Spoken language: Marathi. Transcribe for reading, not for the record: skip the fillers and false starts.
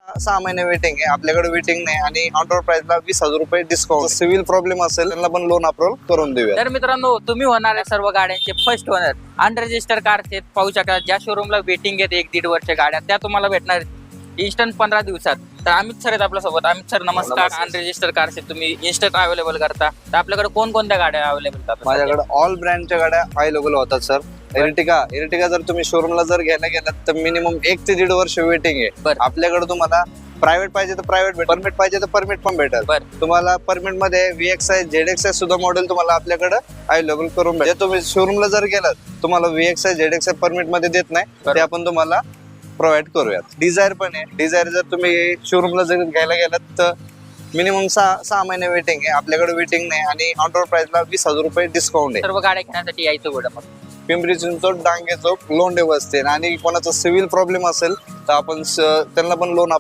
6 महिने वेटिंग आहे आपल्याकडे, वेटिंग नाही आणि ऑन रोड प्राइसला 20,000 रुपये डिस्काउंट. सिव्हिल प्रॉब्लेम असेल त्यांना पण लोन अप्रूव्ह करून देऊया. तर मित्रांनो, तुम्ही होणार आहे सर्व गाड्यांचे फर्स्ट ओनर. अनरजिस्टर कार आहेत, पाहू शकता. ज्या शोरूमला वेटिंग आहे 1-1.5 वर्ष गाड्या, त्या तुम्हाला भेटणार इन्स्टंट 15 दिवसात. तर अमित सर आहेत आपल्यासोबत. अमित सर नमस्कार. नमस्कार. अनरजिस्टर कार्स आहेत, तुम्ही इन्स्टंट अवेलेबल करता. तर आपल्याकडे कोणकोणत्या गाड्या अवेलेबल करतात? माझ्याकडे ऑल ब्रँडच्या गाड्या अवेलेबल होतात सर. एर्टिगा जर तुम्ही शोरूमला जर घ्यायला गेलात तर मिनिमम 1 ते 1.5 वर्ष वेटिंग आहे. बरं. आपल्याकडे तुम्हाला प्रायव्हेट पाहिजे तर प्रायव्हेट भेटेल, परमिट पाहिजे तर परमिट पण भेटेल. बरं. तुम्हाला परमिट मध्ये VXI ZXI सुद्धा मॉडेल तुम्हाला आपल्याकडे अवेलेबल करून भेटेल. तुम्ही शोरूमला जर गेलात तुम्हाला VXI ZXI परमिट मध्ये देत नाही, बरं. ते आपण तुम्हाला प्रोव्हाइड करूयात. डिझायर पण आहे. डिझायर जर तुम्ही शोरूमला जर घ्यायला गेलात तर मिनिमम 6 महिने वेटिंग आहे आपल्याकडे, वेटिंग नाही आणि ऑन रोड प्राइसला 20,000 रुपये डिस्काउंट आहे. सर्व गाड्या घेण्यासाठी यायचं कुठं मग? पिंपरी चिंचवड, डांगे चौक, लोंढे वस्ती. आणि कोणाचा सिव्हिल प्रॉब्लेम असेल तर आपण त्यांना पण लोन